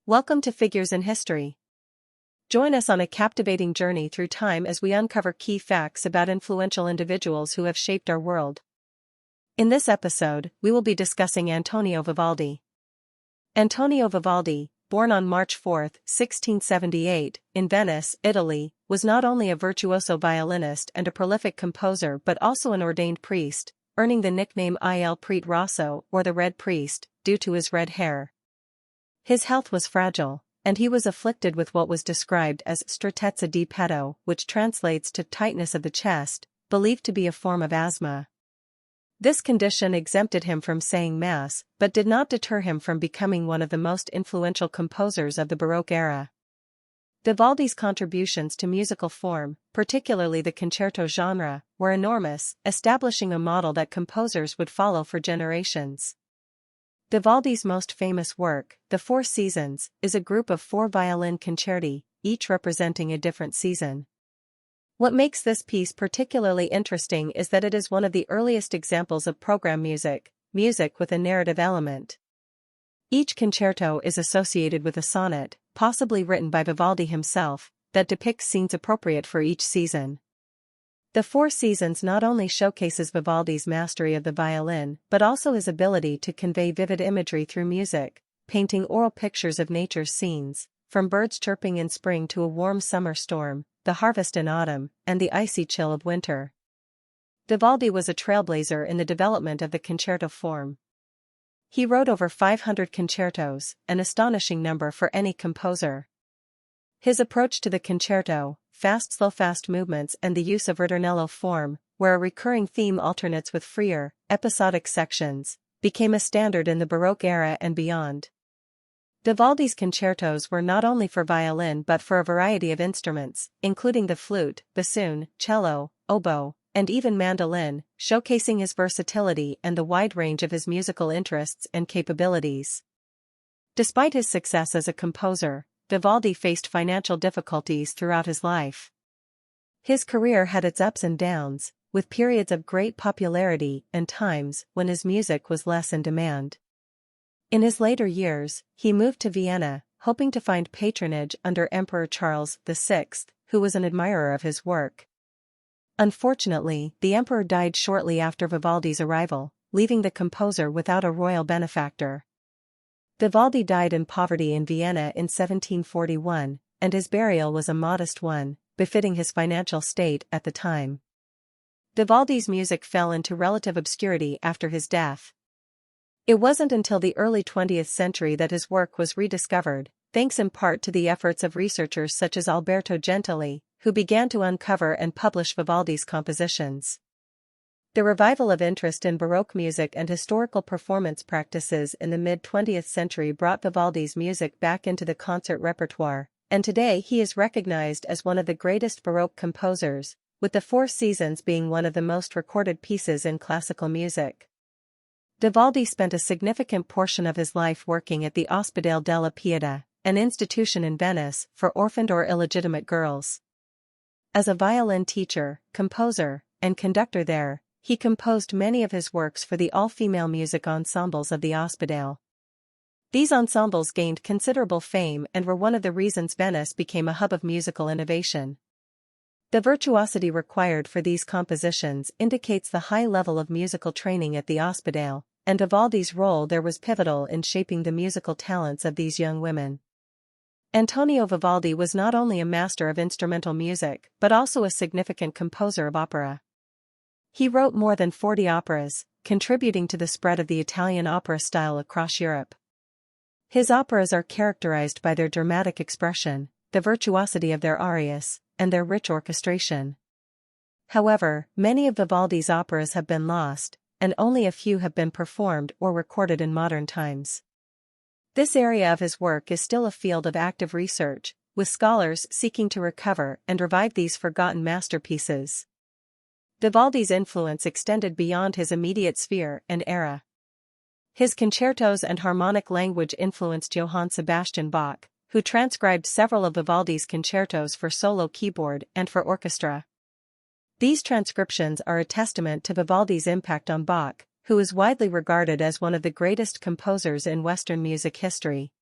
Welcome to Figures in History. Join us on a captivating journey through time as we uncover key facts about influential individuals who have shaped our world. In this episode, we will be discussing Antonio Vivaldi. Antonio Vivaldi, born on March 4, 1678, in Venice, Italy, was not only a virtuoso violinist and a prolific composer but also an ordained priest, earning the nickname Il Prete Rosso, or the Red Priest, due to his red hair. His health was fragile, and he was afflicted with what was described as strettezza di petto, which translates to tightness of the chest, believed to be a form of asthma. This condition exempted him from saying Mass, but did not deter him from becoming one of the most influential composers of the Baroque era. Vivaldi's contributions to musical form, particularly the concerto genre, were enormous, establishing a model that composers would follow for generations. Vivaldi's most famous work, The Four Seasons, is a group of 4 violin concerti, each representing a different season. What makes this piece particularly interesting is that it is one of the earliest examples of program music with a narrative element. Each concerto is associated with a sonnet, possibly written by Vivaldi himself, that depicts scenes appropriate for each season. The Four Seasons not only showcases Vivaldi's mastery of the violin but also his ability to convey vivid imagery through music, painting oral pictures of nature's scenes, from birds chirping in spring to a warm summer storm, the harvest in autumn, and the icy chill of winter. Vivaldi was a trailblazer in the development of the concerto form. He wrote over 500 concertos, an astonishing number for any composer. His approach to the concerto, fast slow-fast movements and the use of ritornello form, where a recurring theme alternates with freer, episodic sections, became a standard in the Baroque era and beyond. Vivaldi's concertos were not only for violin but for a variety of instruments, including the flute, bassoon, cello, oboe, and even mandolin, showcasing his versatility and the wide range of his musical interests and capabilities. Despite his success as a composer, Vivaldi faced financial difficulties throughout his life. His career had its ups and downs, with periods of great popularity and times when his music was less in demand. In his later years, he moved to Vienna, hoping to find patronage under Emperor Charles VI, who was an admirer of his work. Unfortunately, the emperor died shortly after Vivaldi's arrival, leaving the composer without a royal benefactor. Vivaldi died in poverty in Vienna in 1741, and his burial was a modest one, befitting his financial state at the time. Vivaldi's music fell into relative obscurity after his death. It wasn't until the early 20th century that his work was rediscovered, thanks in part to the efforts of researchers such as Alberto Gentili, who began to uncover and publish Vivaldi's compositions. The revival of interest in Baroque music and historical performance practices in the mid-20th century brought Vivaldi's music back into the concert repertoire, and today he is recognized as one of the greatest Baroque composers, with The Four Seasons being one of the most recorded pieces in classical music. Vivaldi spent a significant portion of his life working at the Ospedale della Pietà, an institution in Venice for orphaned or illegitimate girls. As a violin teacher, composer, and conductor there, he composed many of his works for the all-female music ensembles of the Ospedale. These ensembles gained considerable fame and were one of the reasons Venice became a hub of musical innovation. The virtuosity required for these compositions indicates the high level of musical training at the Ospedale, and Vivaldi's role there was pivotal in shaping the musical talents of these young women. Antonio Vivaldi was not only a master of instrumental music but also a significant composer of opera. He wrote more than 40 operas, contributing to the spread of the Italian opera style across Europe. His operas are characterized by their dramatic expression, the virtuosity of their arias, and their rich orchestration. However, many of Vivaldi's operas have been lost, and only a few have been performed or recorded in modern times. This area of his work is still a field of active research, with scholars seeking to recover and revive these forgotten masterpieces. Vivaldi's influence extended beyond his immediate sphere and era. His concertos and harmonic language influenced Johann Sebastian Bach, who transcribed several of Vivaldi's concertos for solo keyboard and for orchestra. These transcriptions are a testament to Vivaldi's impact on Bach, who is widely regarded as one of the greatest composers in Western music history.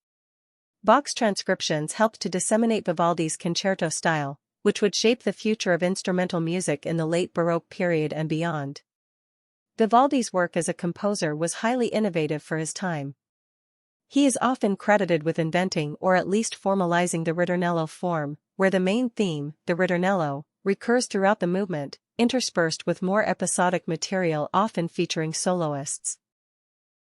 Bach's transcriptions helped to disseminate Vivaldi's concerto style, which would shape the future of instrumental music in the late Baroque period and beyond. Vivaldi's work as a composer was highly innovative for his time. He is often credited with inventing or at least formalizing the ritornello form, where the main theme, the ritornello, recurs throughout the movement, interspersed with more episodic material often featuring soloists.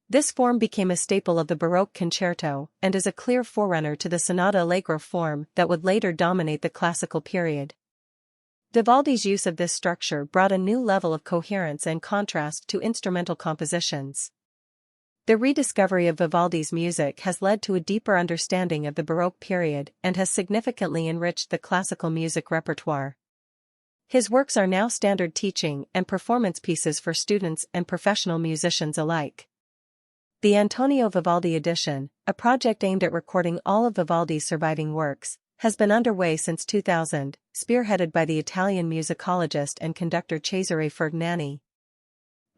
This form became a staple of the Baroque concerto and is a clear forerunner to the sonata allegro form that would later dominate the classical period. Vivaldi's use of this structure brought a new level of coherence and contrast to instrumental compositions. The rediscovery of Vivaldi's music has led to a deeper understanding of the Baroque period and has significantly enriched the classical music repertoire. His works are now standard teaching and performance pieces for students and professional musicians alike. The Antonio Vivaldi edition, a project aimed at recording all of Vivaldi's surviving works, has been underway since 2000, spearheaded by the Italian musicologist and conductor Cesare Ferdinandi.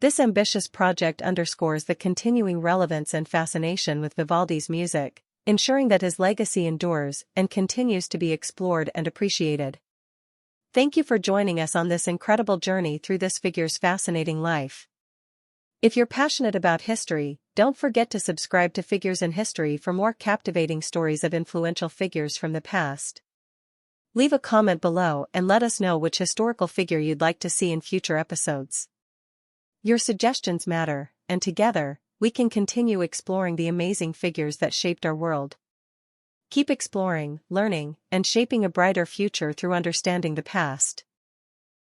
This ambitious project underscores the continuing relevance and fascination with Vivaldi's music, ensuring that his legacy endures and continues to be explored and appreciated. Thank you for joining us on this incredible journey through this figure's fascinating life. If you're passionate about history, don't forget to subscribe to Figures in History for more captivating stories of influential figures from the past. Leave a comment below and let us know which historical figure you'd like to see in future episodes. Your suggestions matter, and together, we can continue exploring the amazing figures that shaped our world. Keep exploring, learning, and shaping a brighter future through understanding the past.